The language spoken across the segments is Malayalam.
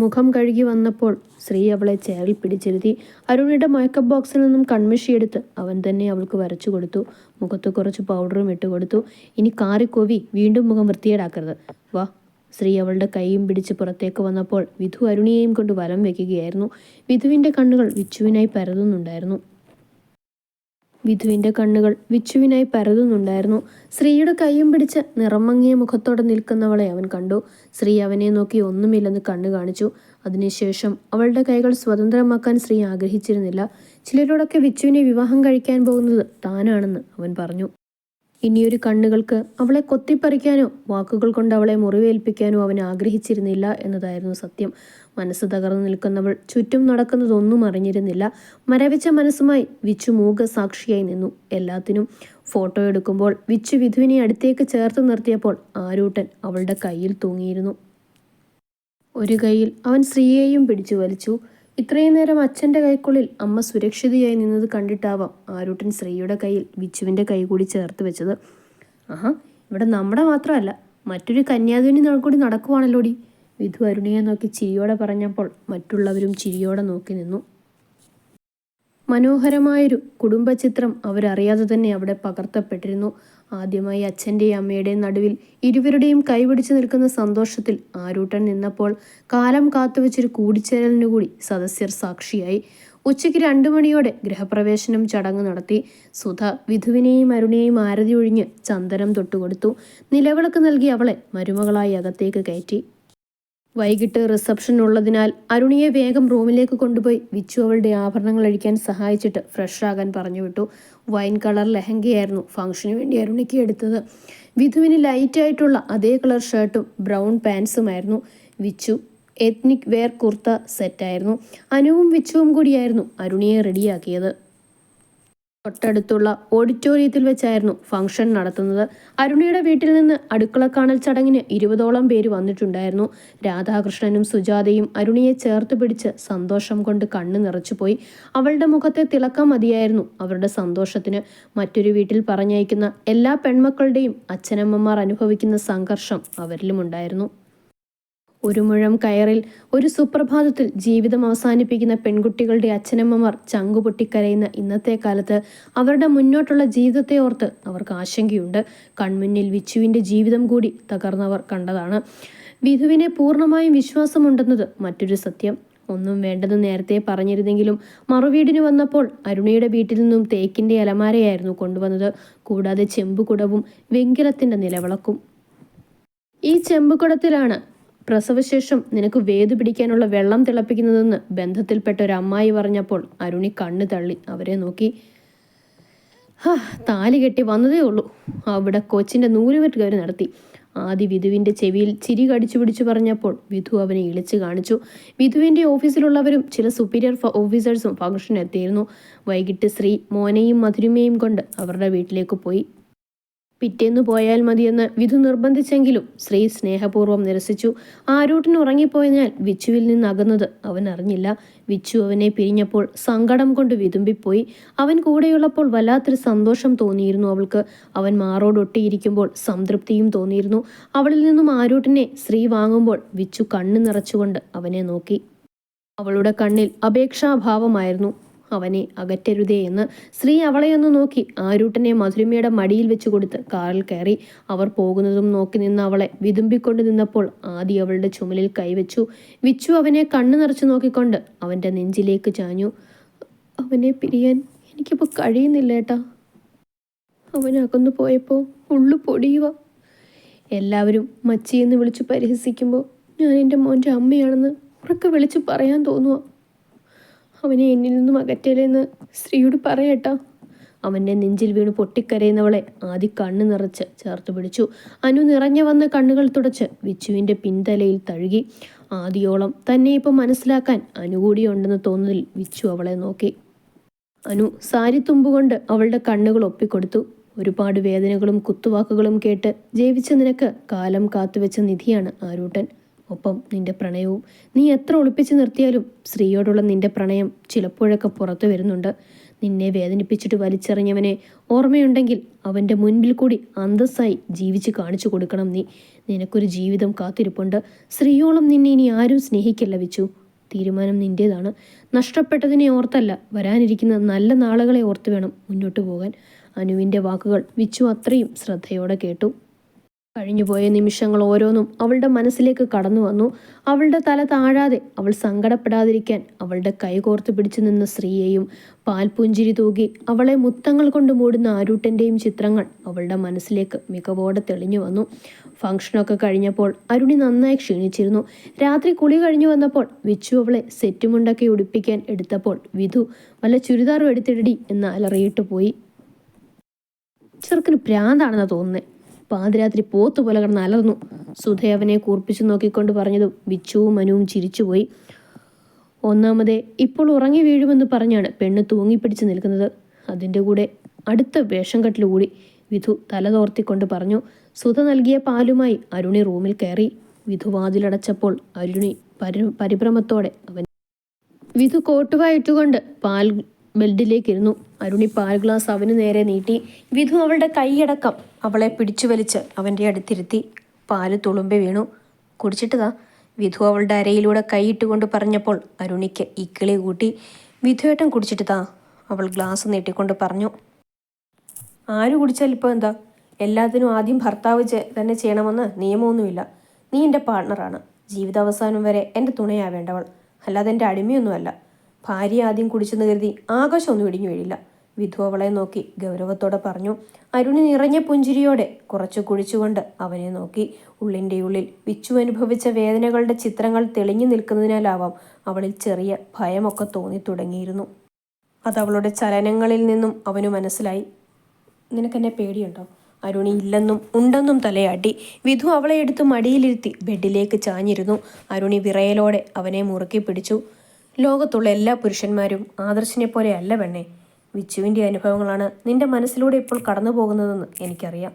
മുഖം കഴുകി വന്നപ്പോൾ ശ്രീ അവളെ ചെയറിൽ പിടിച്ചിരുത്തി. അരുണിയുടെ മേക്കപ്പ് ബോക്സിൽ നിന്നും കൺമഷിയെടുത്ത് അവൻ തന്നെ അവൾക്ക് വരച്ചു കൊടുത്തു. മുഖത്ത് കുറച്ച് പൗഡറും ഇട്ടുകൊടുത്തു. ഇനി കാറിക്കോവി വീണ്ടും മുഖം വൃത്തിയേടാക്കരുത്, വാ. ശ്രീ അവളുടെ കൈയും പിടിച്ച് പുറത്തേക്ക് വന്നപ്പോൾ വിധു അരുണിയെയും കൊണ്ട് വലം വയ്ക്കുകയായിരുന്നു. വിധുവിൻ്റെ കണ്ണുകൾ വിച്ചുവിനായി പരതുന്നുണ്ടായിരുന്നു. ശ്രീയുടെ കൈയും പിടിച്ച് നിറം മങ്ങിയ മുഖത്തോടെ നിൽക്കുന്നവളെ അവൻ കണ്ടു. ശ്രീ അവനെ നോക്കി ഒന്നുമില്ലെന്ന് കണ്ണു കാണിച്ചു. അതിനുശേഷം അവളുടെ കൈകൾ സ്വതന്ത്രമാക്കാൻ ശ്രീ ആഗ്രഹിച്ചിരുന്നില്ല. ചിലരോടൊക്കെ വിച്ചുവിനെ വിവാഹം കഴിക്കാൻ പോകുന്നത് താനാണെന്ന് അവൻ പറഞ്ഞു. ഇനിയൊരു കണ്ണുകൾക്ക് അവളെ കൊത്തിപ്പറിക്കാനോ വാക്കുകൾ കൊണ്ട് അവളെ മുറിവേൽപ്പിക്കാനോ അവൻ ആഗ്രഹിച്ചിരുന്നില്ല എന്നതായിരുന്നു സത്യം. മനസ്സ് തകർന്നു നിൽക്കുന്നവൾ ചുറ്റും നടക്കുന്നതൊന്നും അറിഞ്ഞിരുന്നില്ല. മരവിച്ച മനസ്സുമായി വിച്ചു മൂക സാക്ഷിയായി നിന്നു എല്ലാത്തിനും. ഫോട്ടോ എടുക്കുമ്പോൾ വിച്ചു വിധുവിനെ അടുത്തേക്ക് ചേർത്ത് നിർത്തിയപ്പോൾ ആരൂട്ടൻ അവളുടെ കയ്യിൽ തൂങ്ങിയിരുന്നു. ഒരു കൈയിൽ അവൻ ശ്രീയെയും പിടിച്ചു വലിച്ചു. ഇത്രയും നേരം അച്ഛൻ്റെ കൈക്കുള്ളിൽ അമ്മ സുരക്ഷിതയായി നിന്നത് കണ്ടിട്ടാവാം ആരൂട്ടൻ ശ്രീയുടെ കയ്യിൽ വിച്ചുവിൻ്റെ കൈ കൂടി ചേർത്ത് വെച്ചത്. ആഹാ, ഇവിടെ നമ്മുടെ മാത്രമല്ല, മറ്റൊരു കന്യാദിനി കൂടി നടക്കുവാണല്ലോടി. വിധു അരുണിയെ നോക്കി ചിരിയോടെ പറഞ്ഞപ്പോൾ മറ്റുള്ളവരും ചിരിയോടെ നോക്കി നിന്നു. മനോഹരമായൊരു കുടുംബചിത്രം അവരറിയാതെ തന്നെ അവിടെ പകർത്തപ്പെട്ടിരുന്നു. ആദ്യമായി അച്ഛൻ്റെയും അമ്മയുടെയും നടുവിൽ ഇരുവരുടെയും കൈപിടിച്ചു നിൽക്കുന്ന സന്തോഷത്തിൽ ആരൂട്ടൻ നിന്നപ്പോൾ കാലം കാത്തുവെച്ചൊരു കൂടിച്ചേരലിനു കൂടി സദസ്യർ സാക്ഷിയായി. ഉച്ചയ്ക്ക് 2 മണിയോടെ ഗൃഹപ്രവേശനം ചടങ്ങ് നടത്തി. സുധ വിധുവിനെയും അരുണിയെയും ആരതി ഒഴിഞ്ഞ് ചന്ദനം തൊട്ടുകൊടുത്തു. നിലവിളക്ക് നൽകി അവളെ മരുമകളായി അകത്തേക്ക് കയറ്റി. വൈകിട്ട് റിസപ്ഷൻ ഉള്ളതിനാൽ അരുണിയെ വേഗം റൂമിലേക്ക് കൊണ്ടുപോയി വിച്ചു അവളുടെ ആഭരണങ്ങൾ അഴിക്കാൻ സഹായിച്ചിട്ട് ഫ്രഷ് ആകാൻ പറഞ്ഞു വിട്ടു. വൈൻ കളർ ലെഹങ്കയായിരുന്നു ഫംഗ്ഷന് വേണ്ടി അരുണിക്ക് എടുത്തത്. വിധുവിന് ലൈറ്റായിട്ടുള്ള അതേ കളർ ഷർട്ടും ബ്രൗൺ പാൻസുമായിരുന്നു. വിച്ചു എത്നിക് വെയർ കുർത്ത സെറ്റായിരുന്നു. അനുവും വിച്ചുവും കൂടിയായിരുന്നു അരുണിയെ റെഡിയാക്കിയത്. തൊട്ടടുത്തുള്ള ഓഡിറ്റോറിയത്തിൽ വെച്ചായിരുന്നു ഫംഗ്ഷൻ നടത്തുന്നത്. അരുണിയുടെ വീട്ടിൽ നിന്ന് അടുക്കള കാണൽ ചടങ്ങിന് 20ഓളം പേര് വന്നിട്ടുണ്ടായിരുന്നു. രാധാകൃഷ്ണനും സുജാതയും അരുണിയെ ചേർത്ത് പിടിച്ച് സന്തോഷം കൊണ്ട് കണ്ണ് നിറച്ചുപോയി. അവളുടെ മുഖത്തെ തിളക്കം മതിയായിരുന്നു അവരുടെ സന്തോഷത്തിന്. മറ്റൊരു വീട്ടിൽ പറഞ്ഞയക്കുന്ന എല്ലാ പെൺമക്കളുടെയും അച്ഛനമ്മമാർ അനുഭവിക്കുന്ന സംഘർഷം അവരിലുമുണ്ടായിരുന്നു. ഒരു മുഴം കയറിൽ ഒരു സുപ്രഭാതത്തിൽ ജീവിതം അവസാനിപ്പിക്കുന്ന പെൺകുട്ടികളുടെ അച്ഛനമ്മമാർ ചങ്കുപൊട്ടിക്കരയുന്ന ഇന്നത്തെ കാലത്ത് അവരുടെ മുന്നോട്ടുള്ള ജീവിതത്തെ ഓർത്ത് അവർക്ക് ആശങ്കയുണ്ട്. കൺമുന്നിൽ വിച്ചുവിൻ്റെ ജീവിതം കൂടി തകർന്നവർ കണ്ടതാണ്. വിധുവിനെ പൂർണ്ണമായും വിശ്വാസമുണ്ടെന്നത് മറ്റൊരു സത്യം. ഒന്നും വേണ്ടെന്ന് നേരത്തെ പറഞ്ഞിരുന്നെങ്കിലും മറുവീടിന് വന്നപ്പോൾ അരുണിയുടെ വീട്ടിൽ നിന്നും തേക്കിൻ്റെ അലമാരയായിരുന്നു കൊണ്ടുവന്നത്. കൂടാതെ ചെമ്പുകുടവും വെങ്കിലത്തിൻ്റെ നിലവിളക്കും. ഈ ചെമ്പുകുടത്തിലാണ് പ്രസവശേഷം നിനക്ക് വേദു പിടിക്കാനുള്ള വെള്ളം തിളപ്പിക്കുന്നതെന്ന് ബന്ധത്തിൽപ്പെട്ട ഒരു അമ്മായി പറഞ്ഞപ്പോൾ അരുണി കണ്ണ് തള്ളി അവരെ നോക്കി. താലി കെട്ടി വന്നതേ ഉള്ളൂ, അവിടെ കൊച്ചിൻ്റെ നൂലുവെട്ട് കയറി നടത്തി. ആദ്യ വിധുവിൻ്റെ ചെവിയിൽ ചിരി കടിച്ചു പിടിച്ചു പറഞ്ഞപ്പോൾ വിധു അവനെ ഇളിച്ചു കാണിച്ചു. വിധുവിൻ്റെ ഓഫീസിലുള്ളവരും ചില സുപ്പീരിയർ ഓഫീസേഴ്സും ഫംഗ്ഷന് എത്തിയിരുന്നു. വൈകിട്ട് ശ്രീ മോനെയും മധുരിമയും കൊണ്ട് അവരുടെ വീട്ടിലേക്ക് പോയി. പിറ്റേന്ന് പോയാൽ മതിയെന്ന് വിധു നിർബന്ധിച്ചെങ്കിലും ശ്രീ സ്നേഹപൂർവ്വം നിരസിച്ചു. ആരൂട്ടിന് ഉറങ്ങിപ്പോയതിനാൽ വിച്ചുവിൽ നിന്ന് അകന്നത് അവൻ അറിഞ്ഞില്ല. വിച്ചു അവനെ പിരിഞ്ഞപ്പോൾ സങ്കടം കൊണ്ട് വിതുമ്പിപ്പോയി. അവൻ കൂടെയുള്ളപ്പോൾ വല്ലാത്തൊരു സന്തോഷം തോന്നിയിരുന്നു അവൾക്ക്. അവൻ മാറോടൊട്ടിയിരിക്കുമ്പോൾ സംതൃപ്തിയും തോന്നിയിരുന്നു. അവളിൽ നിന്നും ആരൂട്ടിനെ ശ്രീ വാങ്ങുമ്പോൾ വിച്ചു കണ്ണ് നിറച്ചുകൊണ്ട് അവനെ നോക്കി. അവളുടെ കണ്ണിൽ അപേക്ഷാഭാവമായിരുന്നു. അവനെ അകറ്റരുതേ എന്ന്. ശ്രീ അവളെയൊന്ന് നോക്കി ആരൂട്ടനെ മധുരിമയുടെ മടിയിൽ വെച്ച് കൊടുത്ത് കാറിൽ കയറി. അവർ പോകുന്നതും നോക്കി നിന്ന് അവളെ വിതുമ്പിക്കൊണ്ട് നിന്നപ്പോൾ ആദ്യം അവളുടെ ചുമലിൽ കൈവച്ചു. വിച്ചു അവനെ കണ്ണു നിറച്ചു നോക്കിക്കൊണ്ട് അവൻ്റെ നെഞ്ചിലേക്ക് ചാഞ്ഞു. അവനെ പിരിയാൻ എനിക്കിപ്പോൾ കഴിയുന്നില്ല ഏട്ടാ. അവൻ അകന്നു പോയപ്പോൾ ഉള്ളു പൊടിയുക. എല്ലാവരും മച്ചിയെന്ന് വിളിച്ചു പരിഹസിക്കുമ്പോൾ ഞാൻ എൻ്റെ മോൻ്റെ അമ്മയാണെന്ന് ഉറക്കെ വിളിച്ച് പറയാൻ തോന്നുക. അവനെ എന്നിൽ നിന്നും അകറ്റലെന്ന് ശ്രീയോട് പറയട്ടാ. അവൻ്റെ നെഞ്ചിൽ വീണ് പൊട്ടിക്കരയുന്നവളെ ആദ്യ കണ്ണ് നിറച്ച് ചേർത്ത് പിടിച്ചു. അനു നിറഞ്ഞു വന്ന കണ്ണുകൾ തുടച്ച് വിച്ചുവിൻ്റെ പിൻതലയിൽ തഴുകി. ആദ്യോളം തന്നെ ഇപ്പം മനസ്സിലാക്കാൻ അനുകൂടിയുണ്ടെന്ന് തോന്നുന്നതിൽ വിച്ചു അവളെ നോക്കി. അനു സാരി തുമ്പുകൊണ്ട് അവളുടെ കണ്ണുകൾ ഒപ്പിക്കൊടുത്തു. ഒരുപാട് വേദനകളും കുത്തുവാക്കുകളും കേട്ട് ജീവിച്ച നിനക്ക് കാലം കാത്തുവെച്ച നിധിയാണ് ആരൂട്ടൻ. ഒപ്പം നിന്റെ പ്രണയവും. നീ എത്ര ഒളിപ്പിച്ചു നിർത്തിയാലും ശ്രീയോടുള്ള നിന്റെ പ്രണയം ചിലപ്പോഴൊക്കെ പുറത്തു വരുന്നുണ്ട്. നിന്നെ വേദനിപ്പിച്ചിട്ട് വലിച്ചെറിഞ്ഞവനെ ഓർമ്മയുണ്ടെങ്കിൽ അവൻ്റെ മുൻപിൽ കൂടി അന്തസ്സായി ജീവിച്ച് കാണിച്ചു കൊടുക്കണം നീ. നിനക്കൊരു ജീവിതം കാത്തിരിപ്പുണ്ട്. സ്ത്രീയോളം നിന്നെ ഇനി ആരും സ്നേഹിക്കില്ല വിച്ചു. തീരുമാനം നിൻ്റേതാണ്. നഷ്ടപ്പെട്ടതിനെ ഓർത്തല്ല, വരാനിരിക്കുന്ന നല്ല നാളുകളെ ഓർത്ത് വേണം മുന്നോട്ട് പോകാൻ. അനുവിൻ്റെ വാക്കുകൾ വിച്ചു അത്രയും ശ്രദ്ധയോടെ കേട്ടു. കഴിഞ്ഞുപോയ നിമിഷങ്ങൾ ഓരോന്നും അവളുടെ മനസ്സിലേക്ക് കടന്നു വന്നു. അവളുടെ തല താഴാതെ അവൾ സങ്കടപ്പെടാതിരിക്കാൻ അവളുടെ കൈകോർത്ത് പിടിച്ചു നിന്ന സ്ത്രീയെയും പാൽപുഞ്ചിരി തൂകി അവളെ മുത്തങ്ങൾ കൊണ്ട് മൂടുന്ന ആരൂട്ടൻ്റെയും ചിത്രങ്ങൾ അവളുടെ മനസ്സിലേക്ക് മികവോടെ തെളിഞ്ഞു വന്നു. ഫംഗ്ഷനൊക്കെ കഴിഞ്ഞപ്പോൾ അരുണി നന്നായി ക്ഷീണിച്ചിരുന്നു. രാത്രി കുളി കഴിഞ്ഞു വന്നപ്പോൾ വിച്ചു അവളെ സെറ്റുമുണ്ടൊക്കെ ഉടുപ്പിക്കാൻ എടുത്തപ്പോൾ വിധു വല്ല ചുരിദാറും എടുത്തിടടി എന്ന് അലറിയിട്ട് പോയി. ചെറുക്കിന് ഭ്രാന്താണെന്നാ തോന്നുന്നത്. പാതിരാത്രി പോത്തുപോലെ കിടന്ന് അലർന്നു. സുധ അവനെ കൂർപ്പിച്ചു നോക്കിക്കൊണ്ട് പറഞ്ഞതും വിച്ചുവും മനുവും ചിരിച്ചുപോയി. ഒന്നാമതേ ഇപ്പോൾ ഉറങ്ങി വീഴുമെന്ന് പറഞ്ഞാണ് പെണ്ണ് തൂങ്ങിപ്പിടിച്ച് നിൽക്കുന്നത്. അതിൻ്റെ കൂടെ അടുത്ത വേഷം കെട്ടിലുകൂടി. വിധു തലതോർത്തിക്കൊണ്ട് പറഞ്ഞു. സുധ നൽകിയ പാലുമായി അരുണി റൂമിൽ കയറി. വിധു വാതിലടച്ചപ്പോൾ അരുണി പരിഭ്രമത്തോടെ വിധു കോട്ടുവായിട്ടുകൊണ്ട് പാൽ ബെഡിലേക്കിരുന്നു. അരുണി പാൽ ഗ്ലാസ് അവന് നേരെ നീട്ടി. വിധു അവളുടെ കൈയടക്കം അവളെ പിടിച്ചു വലിച്ച് അവൻ്റെ അടുത്തിരുത്തി. പാല് തുളുമ്പി വീണു. കുടിച്ചിട്ടതാ. വിധു അവളുടെ അരയിലൂടെ കൈയിട്ടുകൊണ്ട് പറഞ്ഞപ്പോൾ അരുണിക്ക് ഇക്കിളി കൂട്ടി. വിധുവേട്ടൻ കുടിച്ചിട്ടതാ, അവൾ ഗ്ലാസ് നീട്ടിക്കൊണ്ട് പറഞ്ഞു. ആര് കുടിച്ചാൽ ഇപ്പോൾ എന്താ? എല്ലാത്തിനും ആദ്യം ഭർത്താവ് തന്നെ ചെയ്യണമെന്ന് നിയമമൊന്നുമില്ല. നീ എൻ്റെ പാർട്ണറാണ്. ജീവിതാവസാനം വരെ എൻ്റെ തുണയാവേണ്ടവൾ, അല്ലാതെ എൻ്റെ അടിമയൊന്നുമല്ല. ഭാര്യ ആദ്യം കുടിച്ചെന്ന് കരുതി ആകാശമൊന്നും ഇടിഞ്ഞു വീഴില്ല. വിധു അവളെ നോക്കി ഗൗരവത്തോടെ പറഞ്ഞു. അരുണി നിറഞ്ഞ പുഞ്ചിരിയോടെ കുറച്ചു കുഴിച്ചുകൊണ്ട് അവനെ നോക്കി. ഉള്ളിൻ്റെ ഉള്ളിൽ വിച്ചു അനുഭവിച്ച വേദനകളുടെ ചിത്രങ്ങൾ തെളിഞ്ഞു നിൽക്കുന്നതിനാലാവാം അവളിൽ ചെറിയ ഭയമൊക്കെ തോന്നി തുടങ്ങിയിരുന്നു. അതവളുടെ ചലനങ്ങളിൽ നിന്നും അവന് മനസ്സിലായി. നിനക്കെന്നെ പേടിയുണ്ടോ? അരുണി ഇല്ലെന്നും ഉണ്ടെന്നും തലയാട്ടി. വിധു അവളെ എടുത്ത് മടിയിലിരുത്തി ബെഡിലേക്ക് ചാഞ്ഞിരുന്നു. അരുണി വിറയലോടെ അവനെ മുറുക്കി പിടിച്ചു. ലോകത്തുള്ള എല്ലാ പുരുഷന്മാരും ആദർശിനെ പോലെ അല്ല പെണ്ണേ. വിച്ചുവിൻ്റെ അനുഭവങ്ങളാണ് നിന്റെ മനസ്സിലൂടെ ഇപ്പോൾ കടന്നു പോകുന്നതെന്ന് എനിക്കറിയാം.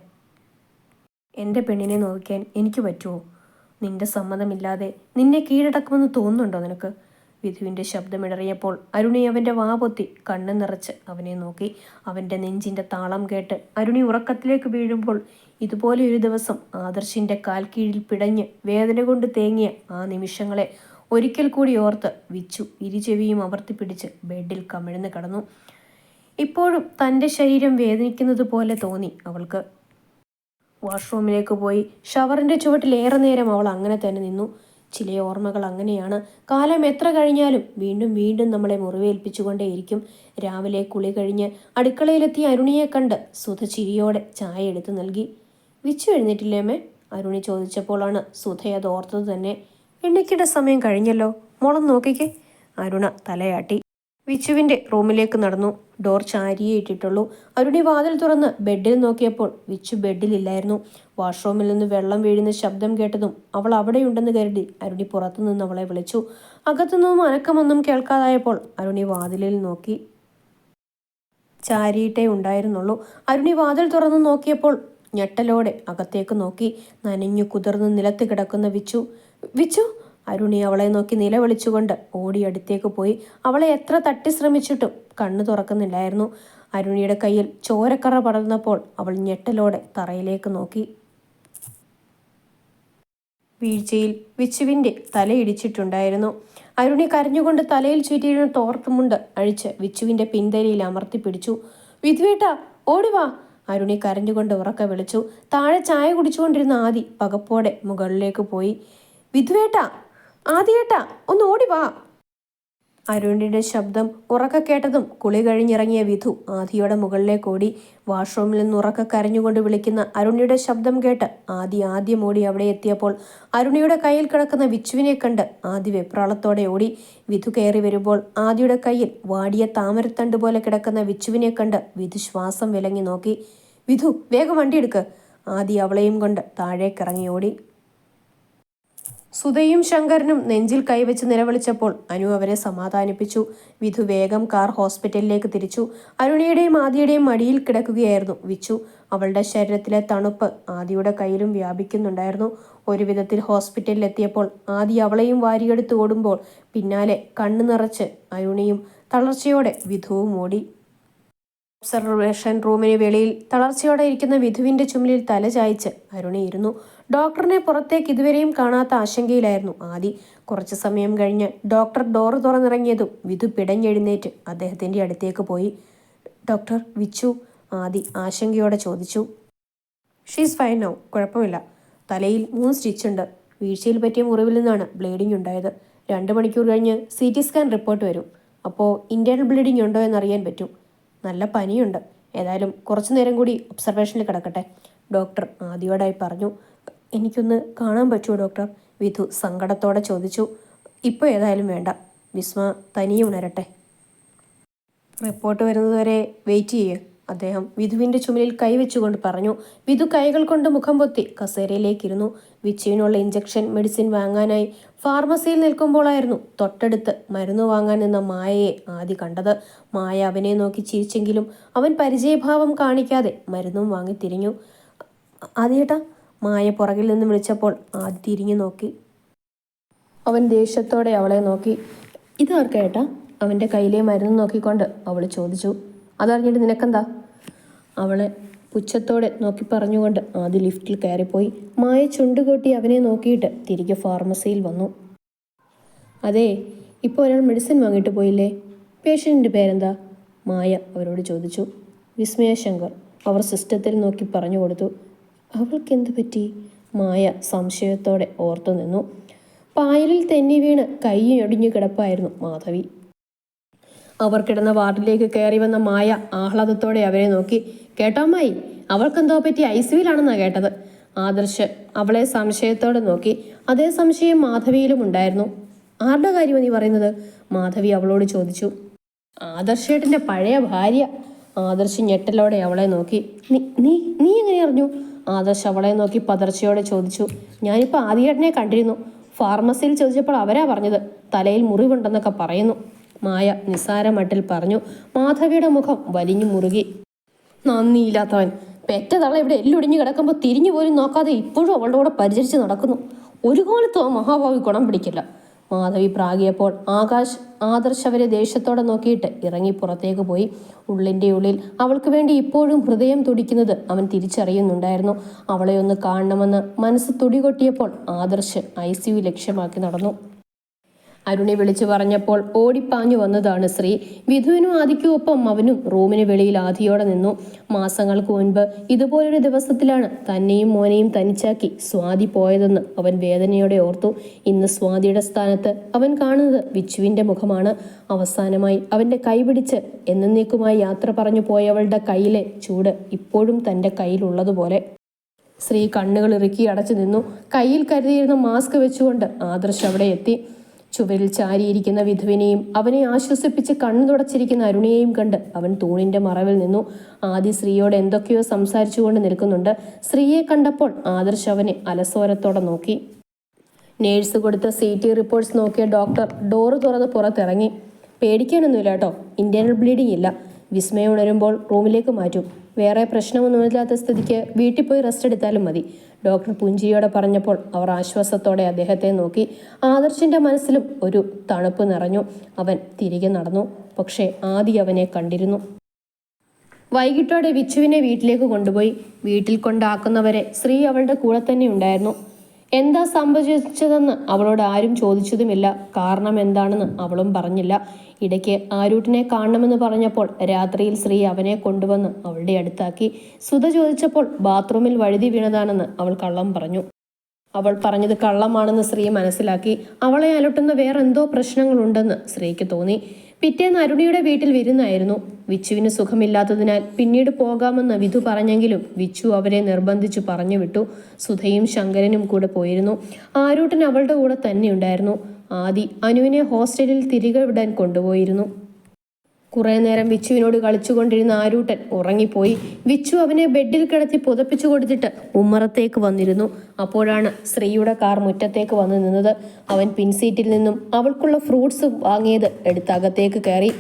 എൻ്റെ പെണ്ണിനെ നോക്കാൻ എനിക്ക് പറ്റുമോ? നിന്റെ സമ്മതമില്ലാതെ നിന്നെ കീഴടക്കുമെന്ന് തോന്നുന്നുണ്ടോ നിനക്ക്? വിധുവിൻ്റെ ശബ്ദമിടറിയപ്പോൾ അരുണി അവൻ്റെ വാ പൊത്തി കണ്ണ് നിറച്ച് അവനെ നോക്കി. അവൻ്റെ നെഞ്ചിൻ്റെ താളം കേട്ട് അരുണി ഉറക്കത്തിലേക്ക് വീഴുമ്പോൾ ഇതുപോലെ ഒരു ദിവസം ആദർശിൻ്റെ കാൽ കീഴിൽ പിടഞ്ഞ് വേദന കൊണ്ട് തേങ്ങിയ ആ നിമിഷങ്ങളെ ഒരിക്കൽ കൂടി ഓർത്ത് വിച്ചു ഇരുചെവിയും അമർത്തിപ്പിടിച്ച് ബെഡിൽ കമിഴ്ന്ന് കിടന്നു. ഇപ്പോഴും തൻ്റെ ശരീരം വേദനിക്കുന്നത് പോലെ തോന്നി അവൾക്ക്. വാഷ്റൂമിലേക്ക് പോയി ഷവറിൻ്റെ ചുവട്ടിൽ ഏറെ നേരം അവൾ അങ്ങനെ തന്നെ നിന്നു. ചില ഓർമ്മകൾ അങ്ങനെയാണ്. കാലം എത്ര കഴിഞ്ഞാലും വീണ്ടും വീണ്ടും നമ്മളെ മുറിവേൽപ്പിച്ചുകൊണ്ടേയിരിക്കും. രാവിലെ കുളി കഴിഞ്ഞ് അടുക്കളയിലെത്തിയ അരുണിയെ കണ്ട് സുധ ചിരിയോടെ ചായ എടുത്തു നൽകി. വിച്ചു എഴുന്നേറ്റില്ലേ അമ്മേ? അരുണി ചോദിച്ചപ്പോഴാണ് സുധയത് ഓർത്തത് തന്നെ. എണ്ണിക്കേണ്ട സമയം കഴിഞ്ഞല്ലോ, മോളൊന്ന് നോക്കിക്കേ. അരുണ തലയാട്ടി. വിച്ചുവിൻ്റെ റൂമിലേക്ക് നടന്നു. ഡോർ ചാരിയേ ഇട്ടിട്ടുള്ളൂ. അരുണി വാതിൽ തുറന്ന് ബെഡിൽ നോക്കിയപ്പോൾ വിച്ചു ബെഡിലില്ലായിരുന്നു. വാഷ്റൂമിൽ നിന്ന് വെള്ളം വീഴുന്ന ശബ്ദം കേട്ടതും അവൾ അവിടെയുണ്ടെന്ന് കരുതി അരുണി പുറത്തുനിന്ന് അവളെ വിളിച്ചു. അകത്തുനിന്നും അനക്കമൊന്നും കേൾക്കാതായപ്പോൾ അരുണി വാതിലിൽ നോക്കി. ചാരിയിട്ടേ ഉണ്ടായിരുന്നുള്ളൂ. അരുണി വാതിൽ തുറന്നു നോക്കിയപ്പോൾ ഞെട്ടലോടെ അകത്തേക്ക് നോക്കി. നനഞ്ഞു കുതിർന്ന് നിലത്ത് കിടക്കുന്ന വിച്ചു. വിച്ചു! അരുണി അവളെ നോക്കി നിലവിളിച്ചുകൊണ്ട് ഓടി അടുത്തേക്ക് പോയി. അവളെ എത്ര തട്ടി ശ്രമിച്ചിട്ടും കണ്ണു തുറക്കുന്നില്ലായിരുന്നു. അരുണിയുടെ കയ്യിൽ ചോരക്കറ പടർന്നപ്പോൾ അവൾ ഞെട്ടലോടെ തറയിലേക്ക് നോക്കി. വീഴ്ചയിൽ വിച്ചുവിൻ്റെ തലയിടിച്ചിട്ടുണ്ടായിരുന്നു. അരുണി കരഞ്ഞുകൊണ്ട് തലയിൽ ചുറ്റിയിരുന്ന തോർത്തുമുണ്ട് അഴിച്ച് വിച്ചുവിൻ്റെ പിന്തലയിൽ അമർത്തി പിടിച്ചു. വിധുവേട്ടാ, ഓടിവാ! അരുണി കരഞ്ഞുകൊണ്ട് ഉറക്കെ വിളിച്ചു. താഴെ ചായ കുടിച്ചുകൊണ്ടിരുന്ന ആദി പകപ്പോടെ മുകളിലേക്ക് പോയി. വിധുവേട്ടാ, ആദിയേട്ടാ, ഒന്ന് ഓടിവാ! അരുണിയുടെ ശബ്ദം ഉറക്കെ കേട്ടതും കുളി കഴിഞ്ഞിറങ്ങിയ വിധു ആദിയുടെ മുകളിലേക്ക് ഓടി. വാഷ്റൂമിൽ നിന്ന് ഉറക്കെ കരഞ്ഞുകൊണ്ട് വിളിക്കുന്ന അരുണിയുടെ ശബ്ദം കേട്ട് ആദ്യം ഓടി അവിടെ എത്തിയപ്പോൾ അരുണിയുടെ കയ്യിൽ കിടക്കുന്ന വിച്ചുവിനെ കണ്ട് ആദി വെപ്രാളത്തോടെ ഓടി. വിധു കയറി വരുമ്പോൾ ആദിയുടെ കയ്യിൽ വാടിയ താമരത്തണ്ട് പോലെ കിടക്കുന്ന വിച്ചുവിനെ കണ്ട് വിധു ശ്വാസം വിലങ്ങി നോക്കി. വിധു, വേഗം വണ്ടിയെടുക്ക്! ആദി അവളെയും കൊണ്ട് താഴേക്കിറങ്ങി ഓടി. സുധയും ശങ്കരനും നെഞ്ചിൽ കൈവച്ച് നിലവിളിച്ചപ്പോൾ അനു അവരെ സമാധാനിപ്പിച്ചു. വിധു വേഗം കാർ ഹോസ്പിറ്റലിലേക്ക് തിരിച്ചു. അരുണിയുടെയും ആദിയുടെയും മടിയിൽ കിടക്കുകയായിരുന്നു വിച്ചു. അവളുടെ ശരീരത്തിലെ തണുപ്പ് ആദിയുടെ കയ്യിലും വ്യാപിക്കുന്നുണ്ടായിരുന്നു. ഒരു വിധത്തിൽ ഹോസ്പിറ്റലിലെത്തിയപ്പോൾ ആദി അവളെയും വാരിയെടുത്ത് ഓടുമ്പോൾ പിന്നാലെ കണ്ണു നിറച്ച് അരുണിയും തളർച്ചയോടെ വിധുവും ഓടി. ഒബ്സർവേഷൻ റൂമിന് വെളിയിൽ തളർച്ചയോടെ ഇരിക്കുന്ന വിധുവിന്റെ ചുമലിൽ തല ചായ്ച്ച് അരുണിയിരുന്നു. ഡോക്ടറിനെ പുറത്തേക്ക് ഇതുവരെയും കാണാത്ത ആശങ്കയിലായിരുന്നു ആദി. കുറച്ചു സമയം കഴിഞ്ഞ് ഡോക്ടർ ഡോറ് തുറന്നിറങ്ങിയതും വിധു പിടഞ്ഞെഴുന്നേറ്റ് അദ്ദേഹത്തിന്റെ അടുത്തേക്ക് പോയി. ഡോക്ടർ, വിച്ചു? ആദി ആശങ്കയോടെ ചോദിച്ചു. ഷീസ് ഫൈൻ നൗ, കുഴപ്പമില്ല. തലയിൽ 3 സ്റ്റിച്ചുണ്ട്. വീഴ്ചയിൽ പറ്റിയ മുറിവിൽ നിന്നാണ് ബ്ലീഡിംഗ് ഉണ്ടായത്. 2 മണിക്കൂർ കഴിഞ്ഞ് CT സ്കാൻ റിപ്പോർട്ട് വരും. അപ്പോൾ ഇന്റേണൽ ബ്ലീഡിംഗ് ഉണ്ടോ എന്നറിയാൻ പറ്റും. നല്ല പനിയുണ്ട്. ഏതായാലും കുറച്ചു നേരം കൂടി ഒബ്സർവേഷനിൽ കിടക്കട്ടെ, ഡോക്ടർ ആദിയോടായി പറഞ്ഞു. എനിക്കൊന്ന് കാണാൻ പറ്റുമോ ഡോക്ടർ? വിധു സങ്കടത്തോടെ ചോദിച്ചു. ഇപ്പോൾ ഏതായാലും വേണ്ട, വിസ്മ തനിയെ ഉണരട്ടെ. റിപ്പോർട്ട് വരുന്നതുവരെ വെയിറ്റ് ചെയ്യ്, അദ്ദേഹം വിധുവിന്റെ ചുമലിൽ കൈവച്ചുകൊണ്ട് പറഞ്ഞു. വിധു കൈകൾ കൊണ്ട് മുഖം പൊത്തി കസേരയിലേക്കിരുന്നു. വിച്ചുവിനുള്ള ഇഞ്ചക്ഷൻ മെഡിസിൻ വാങ്ങാനായി ഫാർമസിയിൽ നിൽക്കുമ്പോഴായിരുന്നു തൊട്ടടുത്ത് മരുന്ന് വാങ്ങാൻ നിന്ന മായയെ ആദി കണ്ടത്. മായ അവനെ നോക്കി ചിരിച്ചെങ്കിലും അവൻ പരിചയഭാവം കാണിക്കാതെ മരുന്നും വാങ്ങി തിരിഞ്ഞു. ആദിയേട്ടാ, മായ പുറകിൽ നിന്ന് വിളിച്ചപ്പോൾ ആദി തിരിഞ്ഞു നോക്കി. അവൻ ദേഷ്യത്തോടെ അവളെ നോക്കി. ഇതാർക്കേട്ടാ? അവൻ്റെ കയ്യിലെ മരുന്ന് നോക്കിക്കൊണ്ട് അവൾ ചോദിച്ചു. അതറിഞ്ഞിട്ട് നിനക്കെന്താ? അവളെ പുച്ഛത്തോടെ നോക്കി പറഞ്ഞുകൊണ്ട് ആദ്യ ലിഫ്റ്റിൽ കയറിപ്പോയി. മായ ചുണ്ടുകൊട്ടി അവനെ നോക്കിയിട്ട് തിരികെ ഫാർമസിയിൽ വന്നു. അതെ, ഇപ്പോൾ ഒരാൾ മെഡിസിൻ വാങ്ങിയിട്ട് പോയില്ലേ? പേഷ്യൻറ്റിൻ്റെ പേരെന്താ? മായ അവരോട് ചോദിച്ചു. വിസ്മയ ശങ്കർ, അവർ സിസ്റ്റത്തിൽ നോക്കി പറഞ്ഞു കൊടുത്തു. അവൾക്ക് എന്ത് പറ്റി? മായ സംശയത്തോടെ ഓർത്തു നിന്നു. പായലിൽ തെന്നി വീണ് കൈയൊടിഞ്ഞു കിടപ്പായിരുന്നു മാധവി. അവർ കിടന്ന വാർഡിലേക്ക് കയറി വന്ന മായ ആഹ്ലാദത്തോടെ അവരെ നോക്കി. കേട്ടോ അമ്മായി, അവൾക്കെന്തോ പറ്റി ICUവിലാണെന്നാണ് കേട്ടത്. ആദർശ് അവളെ സംശയത്തോടെ നോക്കി. അതേ സംശയം മാധവിയിലും ഉണ്ടായിരുന്നു. ആരുടെ കാര്യമാണ് നീ പറയുന്നത്? മാധവി അവളോട് ചോദിച്ചു. ആദർശേട്ടൻ്റെ പഴയ ഭാര്യ. ആദർശ് ഞെട്ടലോടെ അവളെ നോക്കി. നീ നീ എങ്ങനെ അറിഞ്ഞു? ആദർശ് അവളെ നോക്കി പതർച്ചയോടെ ചോദിച്ചു. ഞാനിപ്പോൾ ആദിയേട്ടനെ കണ്ടിരുന്നു. ഫാർമസിയിൽ ചോദിച്ചപ്പോൾ അവരാ പറഞ്ഞത്, തലയിൽ മുറിവുണ്ടെന്നൊക്കെ പറയുന്നു. മായ നിസ്സാര മട്ടിൽ പറഞ്ഞു. മാധവിയുടെ മുഖം വലിഞ്ഞു മുറുകി. നന്ദിയില്ലാത്തവൻ, പെറ്റ തള്ള ഇവിടെ എല്ലൊടിഞ്ഞു കിടക്കുമ്പോൾ തിരിഞ്ഞു പോലും നോക്കാതെ ഇപ്പോഴും അവളുടെ കൂടെ പരിചരിച്ച് നടക്കുന്നു. ഒരു കാലത്തും ആ മഹാഭാവി ഗുണം പിടിക്കില്ല. മാധവി പ്രാഗിയപ്പോൾ ആദർശ് അവരെ ദേഷ്യത്തോടെ നോക്കിയിട്ട് ഇറങ്ങി പുറത്തേക്ക് പോയി. ഉള്ളിൻ്റെ ഉള്ളിൽ അവൾക്ക് വേണ്ടി ഇപ്പോഴും ഹൃദയം തുടിക്കുന്നത് അവൻ തിരിച്ചറിയുന്നുണ്ടായിരുന്നു. അവളെ ഒന്ന് കാണണമെന്ന് മനസ്സ് തുടികൊട്ടിയപ്പോൾ ആദർശ് ICU ലക്ഷ്യമാക്കി നടന്നു. അരുണി വിളിച്ചു പറഞ്ഞപ്പോൾ ഓടിപ്പാഞ്ഞു വന്നതാണ് ശ്രീ. വിധുവിനും ആദിക്കും ഒപ്പം അവനും റൂമിന് വെളിയിൽ ആദിയോടെ നിന്നു. മാസങ്ങൾക്ക് മുൻപ് ഇതുപോലൊരു ദിവസത്തിലാണ് തന്നെയും മോനെയും തനിച്ചാക്കി സ്വാതി പോയതെന്ന് അവൻ വേദനയോടെ ഓർത്തു. ഇന്ന് സ്വാതിയുടെ സ്ഥാനത്ത് അവൻ കാണുന്നത് വിച്ചുവിൻ്റെ മുഖമാണ്. അവസാനമായി അവൻ്റെ കൈ പിടിച്ച് എന്നേക്കുമായി യാത്ര പറഞ്ഞു പോയവളുടെ കയ്യിലെ ചൂട് ഇപ്പോഴും തൻ്റെ കയ്യിലുള്ളതുപോലെ. ശ്രീ കണ്ണുകൾ ഇറുക്കി അടച്ചു നിന്നു. കയ്യിൽ കരുതിയിരുന്ന മാസ്ക് വെച്ചുകൊണ്ട് ആദർശ് അവിടെ എത്തി. ചുവരിൽ ചാരിയിരിക്കുന്ന വിധുവിനെയും അവനെ ആശ്വസിപ്പിച്ച് കണ്ണു തുടച്ചിരിക്കുന്ന അരുണിയെയും കണ്ട് അവൻ തൂണിന്റെ മറവിൽ നിന്നു. ആദി ശ്രീയോട് എന്തൊക്കെയോ സംസാരിച്ചുകൊണ്ട് നിൽക്കുന്നുണ്ട്. ശ്രീയെ കണ്ടപ്പോൾ ആദർശ് അവനെ അലസോരത്തോടെ നോക്കി. നേഴ്സ് കൊടുത്ത CT റിപ്പോർട്ട്സ് നോക്കിയ ഡോക്ടർ ഡോറ് തുറന്ന് പുറത്തിറങ്ങി. പേടിക്കാനൊന്നുമില്ല കേട്ടോ, ഇന്റേണൽ ബ്ലീഡിംഗ് ഇല്ല. വിസ്മയ ഉണരുമ്പോൾ റൂമിലേക്ക് മാറ്റും. വേറെ പ്രശ്നമൊന്നുമില്ലാത്ത സ്ഥിതിക്ക് വീട്ടിൽ പോയി റെസ്റ്റ് എടുത്താലും മതി, ഡോക്ടർ പുഞ്ചിരിയോടെ പറഞ്ഞപ്പോൾ അവർ ആശ്വാസത്തോടെ അദ്ദേഹത്തെ നോക്കി. ആദർശിന്റെ മനസ്സിലും ഒരു തണുപ്പ് നിറഞ്ഞു. അവൻ തിരികെ നടന്നു. പക്ഷേ ആദി അവനെ കണ്ടിരുന്നു. വൈകിട്ടോടെ വിച്ചുവിനെ വീട്ടിലേക്ക് കൊണ്ടുപോയി. വീട്ടിൽ കൊണ്ടാക്കുന്നവരെ ശ്രീ അവളുടെ കൂടെ തന്നെ ഉണ്ടായിരുന്നു. എന്താ സംഭവിച്ചതെന്ന് അവളോട് ആരും ചോദിച്ചതുമില്ല. കാരണം എന്താണെന്ന് അവളും പറഞ്ഞില്ല. ഇടയ്ക്ക് ആരൂട്ടിനെ കാണണമെന്ന് പറഞ്ഞപ്പോൾ രാത്രിയിൽ ശ്രീ അവനെ കൊണ്ടുവന്ന് അവളുടെ അടുത്താക്കി. സുധ ചോദിച്ചപ്പോൾ ബാത്റൂമിൽ വഴുതി വീണതാണെന്ന് അവൾ കള്ളം പറഞ്ഞു. അവൾ പറഞ്ഞത് കള്ളമാണെന്ന് ശ്രീ മനസ്സിലാക്കി. അവളെ അലട്ടുന്ന വേറെന്തോ പ്രശ്നങ്ങളുണ്ടെന്ന് ശ്രീക്ക് തോന്നി. പിറ്റേന്ന് അരുണിയുടെ വീട്ടിൽ വിരുന്നായിരുന്നു. വിച്ചുവിന് സുഖമില്ലാത്തതിനാൽ പിന്നീട് പോകാമെന്ന് വിധു പറഞ്ഞെങ്കിലും വിച്ചു അവരെ നിർബന്ധിച്ചു പറഞ്ഞു വിട്ടു. സുധയും ശങ്കരനും കൂടെ പോയിരുന്നു. ആരൂട്ടൻ അവളുടെ കൂടെ തന്നെ ഉണ്ടായിരുന്നു. ആദി അനുവിനെ ഹോസ്റ്റലിൽ തിരികെ വിടാൻ കൊണ്ടുപോയിരുന്നു. കുറേ നേരം വിച്ചുവിനോട് കളിച്ചുകൊണ്ടിരുന്ന ആരൂട്ടൻ ഉറങ്ങിപ്പോയി. വിച്ചു അവനെ ബെഡിൽ കിടത്തി പുതപ്പിച്ചു കൊടുത്തിട്ട് ഉമ്മറത്തേക്ക് വന്നിരുന്നു. അപ്പോഴാണ് ശ്രീയുടെ കാർ മുറ്റത്തേക്ക് വന്നു നിന്നത്. അവൻ പിൻസീറ്റിൽ നിന്നും അവൾക്കുള്ള ഫ്രൂട്ട്സ് വാങ്ങിയത് എടുത്ത് അകത്തേക്ക് കയറി.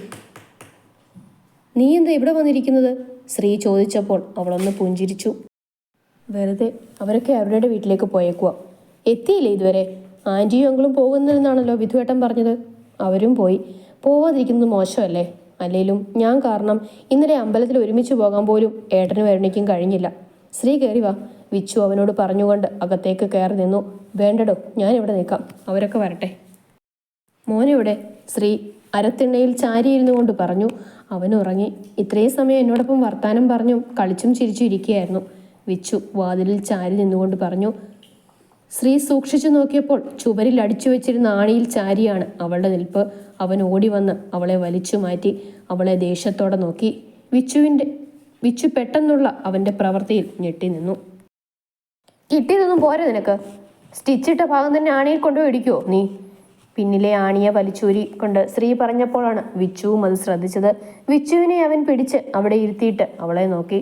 നീ എന്താ ഇവിടെ വന്നിരിക്കുന്നത്? ശ്രീ ചോദിച്ചപ്പോൾ അവളൊന്ന് പുഞ്ചിരിച്ചു. വെറുതെ, അവരൊക്കെ അവരുടെ വീട്ടിലേക്ക് പോയേക്കുക. എത്തിയില്ലേ ഇതുവരെ? ആൻറ്റിയും അങ്കിളും പോകുന്നതെന്നാണല്ലോ വിധുവേട്ടൻ പറഞ്ഞത്. അവരും പോയി. പോവാതിരിക്കുന്നത് മോശമല്ലേ? അല്ലേലും ഞാൻ കാരണം ഇന്നലെ അമ്പലത്തിൽ ഒരുമിച്ച് പോകാൻ പോലും ഏട്ടനും വരുണിക്കും കഴിഞ്ഞില്ല. ശ്രീ കയറി വാ, വിച്ചു അവനോട് പറഞ്ഞുകൊണ്ട് അകത്തേക്ക് കയറി നിന്നു. വേണ്ടടോ, ഞാൻ ഇവിടെ നിൽക്കാം, അവരൊക്കെ വരട്ടെ. മോനെവിടെ? ശ്രീ അരത്തിണ്ണയിൽ ചാരിയിരുന്നു കൊണ്ട് പറഞ്ഞു. അവൻ ഉറങ്ങി. ഇത്രയും സമയം എന്നോടൊപ്പം വർത്താനം പറഞ്ഞും കളിച്ചും ചിരിച്ചും ഇരിക്കുകയായിരുന്നു. വിച്ചു വാതിലിൽ ചാരി നിന്നുകൊണ്ട് പറഞ്ഞു. ശ്രീ സൂക്ഷിച്ചു നോക്കിയപ്പോൾ ചുവരിൽ അടിച്ചു വെച്ചിരുന്ന ആണിയിൽ ചാരിയാണ് അവളുടെ നിൽപ്പ്. അവൻ ഓടി വന്ന് അവളെ വലിച്ചു മാറ്റി. അവളെ ദേഷ്യത്തോടെ നോക്കി. വിച്ചു പെട്ടെന്നുള്ള അവൻ്റെ പ്രവൃത്തിയിൽ ഞെട്ടി നിന്നു. കിട്ടിയതൊന്നും പോരെ നിനക്ക്? സ്റ്റിച്ചിട്ട ഭാഗം തന്നെ ആണിയിൽ കൊണ്ടുപോയി ഇടിക്കുവോ നീ? പിന്നിലെ ആണിയെ വലിച്ചൂരി കൊണ്ട് ശ്രീ പറഞ്ഞപ്പോഴാണ് വിച്ചുവും അത് ശ്രദ്ധിച്ചത്. വിച്ചുവിനെ അവൻ പിടിച്ച് അവിടെ ഇരുത്തിയിട്ട് അവളെ നോക്കി.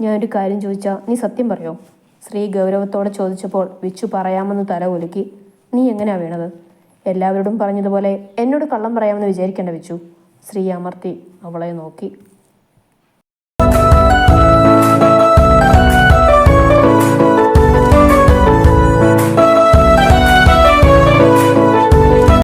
ഞാനൊരു കാര്യം ചോദിച്ചാൽ നീ സത്യം പറയോ? ശ്രീ ഗൗരവത്തോടെ ചോദിച്ചപ്പോൾ വിച്ചു പറയാമെന്ന് തല കുലുക്കി. നീ എങ്ങനെയാ വീണത്? എല്ലാവരോടും പറഞ്ഞതുപോലെ എന്നോട് കള്ളം പറയാമെന്ന് വിചാരിക്കേണ്ട വിച്ചു. ശ്രീ അമർത്തി അവളെ നോക്കി.